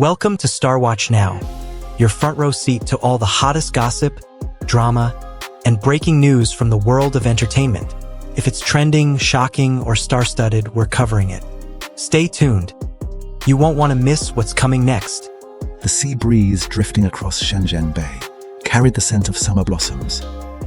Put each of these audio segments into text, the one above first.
Welcome to Star Watch Now, your front row seat to all the hottest gossip, drama, and breaking news from the world of entertainment. If it's trending, shocking, or star-studded, we're covering it. Stay tuned. You won't want to miss what's coming next. The sea breeze drifting across Shenzhen Bay carried the scent of summer blossoms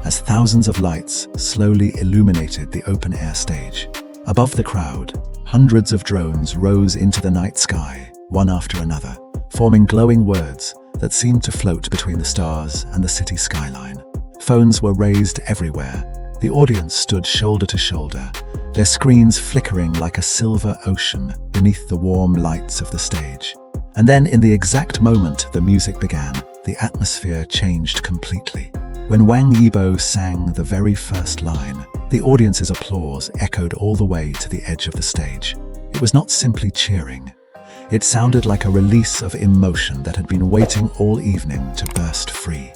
as thousands of lights slowly illuminated the open-air stage. Above the crowd, hundreds of drones rose into the night sky, one after another, forming glowing words that seemed to float between the stars and the city skyline. Phones were raised everywhere. The audience stood shoulder to shoulder, their screens flickering like a silver ocean beneath the warm lights of the stage. And then, in the exact moment the music began, the atmosphere changed completely. When Wang Yibo sang the very first line, the audience's applause echoed all the way to the edge of the stage. It was not simply cheering. It sounded like a release of emotion that had been waiting all evening to burst free.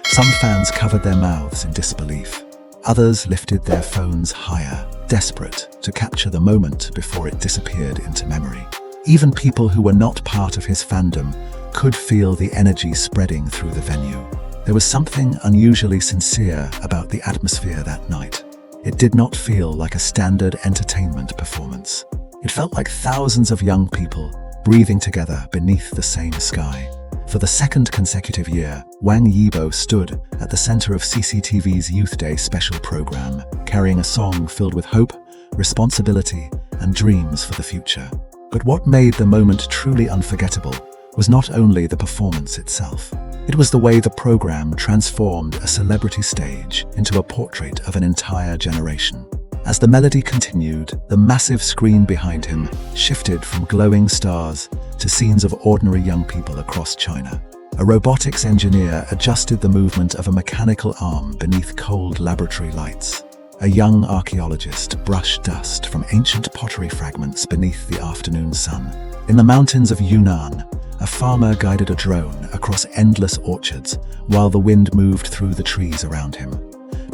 Some fans covered their mouths in disbelief. Others lifted their phones higher, desperate to capture the moment before it disappeared into memory. Even people who were not part of his fandom could feel the energy spreading through the venue. There was something unusually sincere about the atmosphere that night. It did not feel like a standard entertainment performance. It felt like thousands of young people breathing together beneath the same sky. For the second consecutive year, Wang Yibo stood at the center of CCTV's Youth Day special program, carrying a song filled with hope, responsibility, and dreams for the future. But what made the moment truly unforgettable was not only the performance itself. It was the way the program transformed a celebrity stage into a portrait of an entire generation. As the melody continued, the massive screen behind him shifted from glowing stars to scenes of ordinary young people across China. A robotics engineer adjusted the movement of a mechanical arm beneath cold laboratory lights. A young archaeologist brushed dust from ancient pottery fragments beneath the afternoon sun. In the mountains of Yunnan, a farmer guided a drone across endless orchards while the wind moved through the trees around him.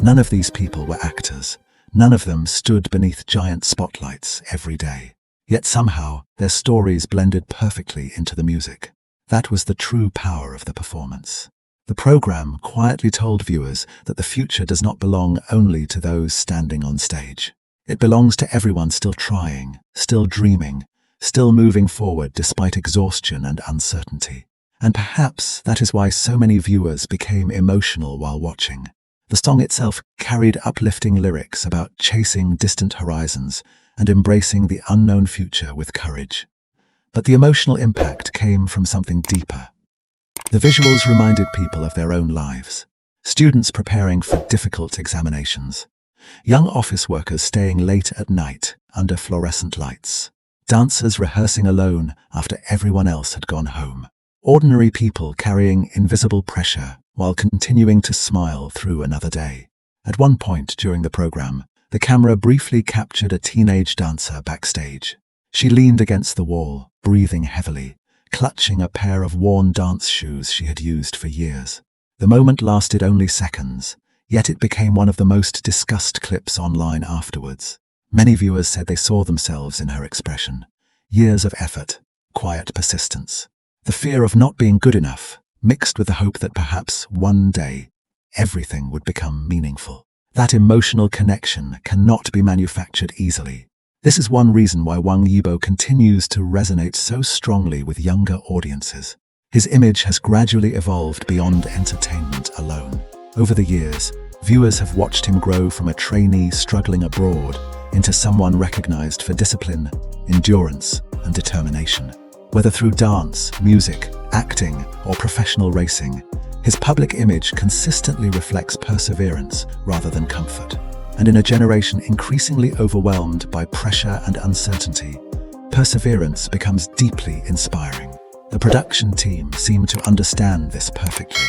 None of these people were actors. None of them stood beneath giant spotlights every day. Yet somehow, their stories blended perfectly into the music. That was the true power of the performance. The program quietly told viewers that the future does not belong only to those standing on stage. It belongs to everyone still trying, still dreaming, still moving forward despite exhaustion and uncertainty. And perhaps that is why so many viewers became emotional while watching. The song itself carried uplifting lyrics about chasing distant horizons and embracing the unknown future with courage. But the emotional impact came from something deeper. The visuals reminded people of their own lives. Students preparing for difficult examinations. Young office workers staying late at night under fluorescent lights. Dancers rehearsing alone after everyone else had gone home. Ordinary people carrying invisible pressure while continuing to smile through another day. At one point during the program, the camera briefly captured a teenage dancer backstage. She leaned against the wall, breathing heavily, clutching a pair of worn dance shoes she had used for years. The moment lasted only seconds, yet it became one of the most discussed clips online afterwards. Many viewers said they saw themselves in her expression. Years of effort, quiet persistence. The fear of not being good enough, mixed with the hope that perhaps one day, everything would become meaningful. That emotional connection cannot be manufactured easily. This is one reason why Wang Yibo continues to resonate so strongly with younger audiences. His image has gradually evolved beyond entertainment alone. Over the years, viewers have watched him grow from a trainee struggling abroad into someone recognized for discipline, endurance, and determination. Whether through dance, music, acting, or professional racing, his public image consistently reflects perseverance rather than comfort. And in a generation increasingly overwhelmed by pressure and uncertainty, perseverance becomes deeply inspiring. The production team seemed to understand this perfectly.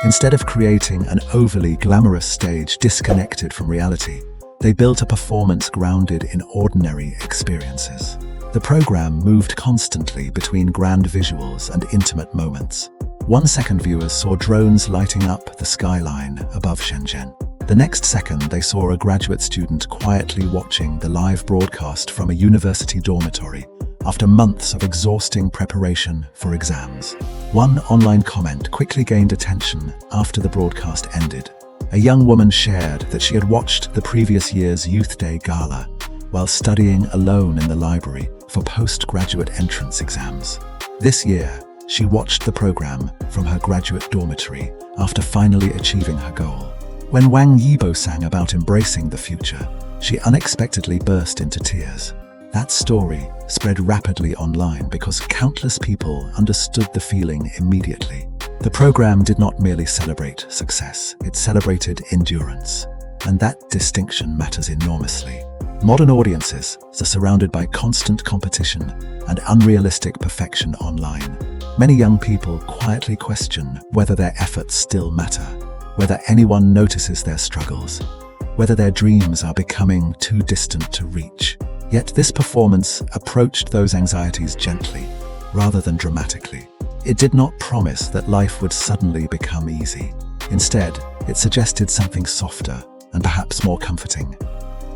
Instead of creating an overly glamorous stage disconnected from reality, they built a performance grounded in ordinary experiences. The program moved constantly between grand visuals and intimate moments. 1 second viewers saw drones lighting up the skyline above Shenzhen. The next second, they saw a graduate student quietly watching the live broadcast from a university dormitory after months of exhausting preparation for exams. One online comment quickly gained attention after the broadcast ended. A young woman shared that she had watched the previous year's Youth Day Gala while studying alone in the library for postgraduate entrance exams. This year, she watched the program from her graduate dormitory after finally achieving her goal. When Wang Yibo sang about embracing the future, she unexpectedly burst into tears. That story spread rapidly online because countless people understood the feeling immediately. The program did not merely celebrate success, it celebrated endurance. And that distinction matters enormously. Modern audiences are surrounded by constant competition and unrealistic perfection online. Many young people quietly question whether their efforts still matter, whether anyone notices their struggles, whether their dreams are becoming too distant to reach. Yet this performance approached those anxieties gently, rather than dramatically. It did not promise that life would suddenly become easy. Instead, it suggested something softer and perhaps more comforting,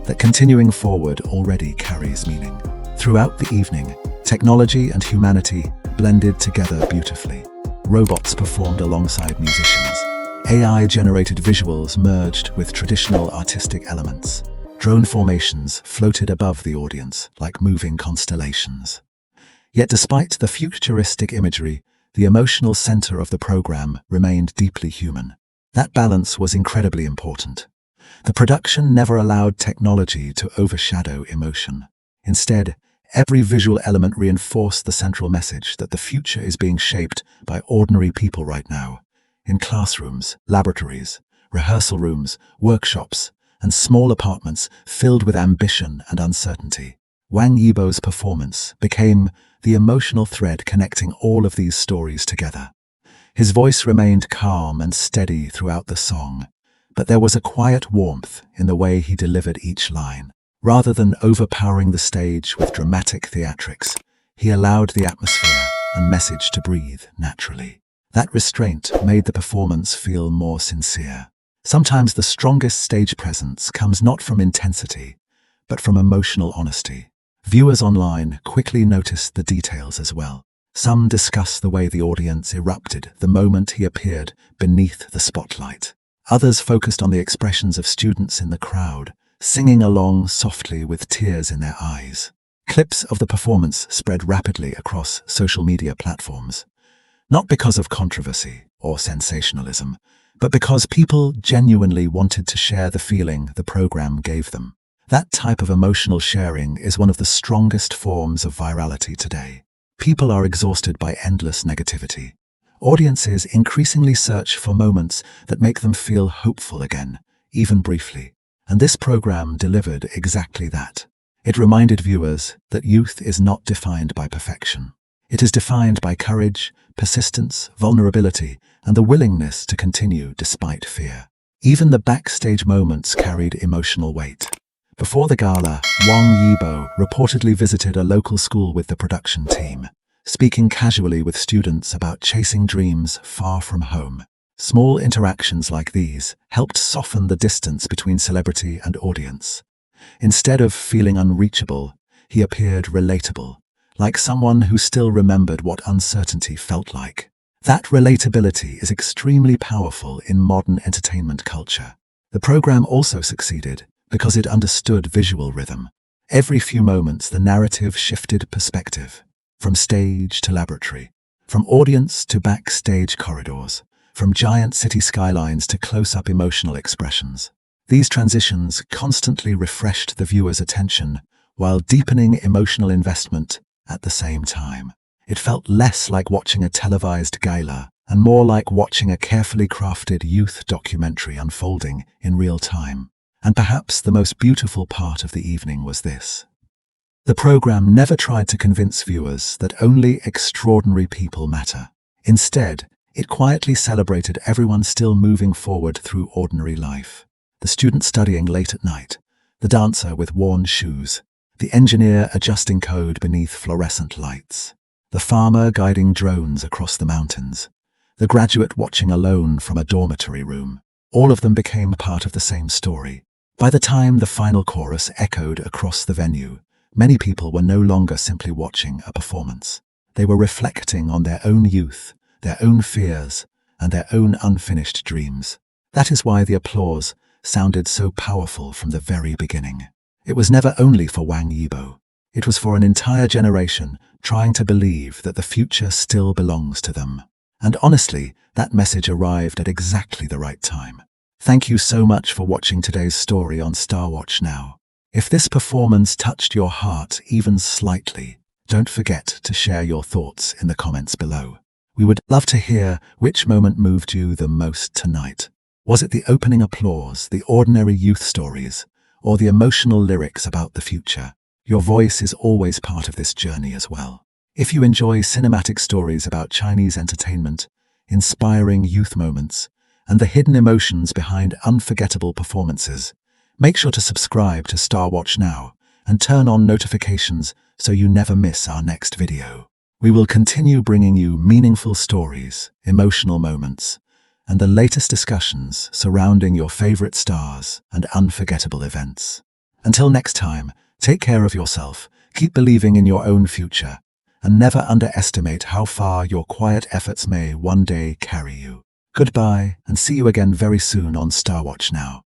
that continuing forward already carries meaning. Throughout the evening, technology and humanity blended together beautifully. Robots performed alongside musicians. AI-generated visuals merged with traditional artistic elements. Drone formations floated above the audience like moving constellations. Yet despite the futuristic imagery, the emotional center of the program remained deeply human. That balance was incredibly important. The production never allowed technology to overshadow emotion. Instead, every visual element reinforced the central message that the future is being shaped by ordinary people right now. In classrooms, laboratories, rehearsal rooms, workshops, and small apartments filled with ambition and uncertainty. Wang Yibo's performance became the emotional thread connecting all of these stories together. His voice remained calm and steady throughout the song, but there was a quiet warmth in the way he delivered each line. Rather than overpowering the stage with dramatic theatrics, he allowed the atmosphere and message to breathe naturally. That restraint made the performance feel more sincere. Sometimes the strongest stage presence comes not from intensity, but from emotional honesty. Viewers online quickly noticed the details as well. Some discussed the way the audience erupted the moment he appeared beneath the spotlight. Others focused on the expressions of students in the crowd, singing along softly with tears in their eyes. Clips of the performance spread rapidly across social media platforms, not because of controversy or sensationalism, but because people genuinely wanted to share the feeling the program gave them. That type of emotional sharing is one of the strongest forms of virality today. People are exhausted by endless negativity. Audiences increasingly search for moments that make them feel hopeful again, even briefly. And this program delivered exactly that. It reminded viewers that youth is not defined by perfection. It is defined by courage, persistence, vulnerability, and the willingness to continue despite fear. Even the backstage moments carried emotional weight. Before the gala, Wang Yibo reportedly visited a local school with the production team, speaking casually with students about chasing dreams far from home. Small interactions like these helped soften the distance between celebrity and audience. Instead of feeling unreachable, he appeared relatable, like someone who still remembered what uncertainty felt like. That relatability is extremely powerful in modern entertainment culture. The program also succeeded because it understood visual rhythm. Every few moments, the narrative shifted perspective, from stage to laboratory, from audience to backstage corridors, from giant city skylines to close-up emotional expressions. These transitions constantly refreshed the viewer's attention while deepening emotional investment at the same time. It felt less like watching a televised gala and more like watching a carefully crafted youth documentary unfolding in real time. And perhaps the most beautiful part of the evening was this. The program never tried to convince viewers that only extraordinary people matter. Instead, it quietly celebrated everyone still moving forward through ordinary life. The student studying late at night, the dancer with worn shoes, the engineer adjusting code beneath fluorescent lights, the farmer guiding drones across the mountains, the graduate watching alone from a dormitory room. All of them became part of the same story. By the time the final chorus echoed across the venue, many people were no longer simply watching a performance. They were reflecting on their own youth, their own fears, and their own unfinished dreams. That is why the applause sounded so powerful from the very beginning. It was never only for Wang Yibo. It was for an entire generation trying to believe that the future still belongs to them. And honestly, that message arrived at exactly the right time. Thank you so much for watching today's story on Starwatch Now. If this performance touched your heart even slightly, don't forget to share your thoughts in the comments below. We would love to hear which moment moved you the most tonight. Was it the opening applause, the ordinary youth stories, or the emotional lyrics about the future? Your voice is always part of this journey as well. If you enjoy cinematic stories about Chinese entertainment, inspiring youth moments, and the hidden emotions behind unforgettable performances, make sure to subscribe to Starwatch Now and turn on notifications so you never miss our next video. We will continue bringing you meaningful stories, emotional moments, and the latest discussions surrounding your favorite stars and unforgettable events. Until next time, take care of yourself, keep believing in your own future, and never underestimate how far your quiet efforts may one day carry you. Goodbye, and see you again very soon on Starwatch Now.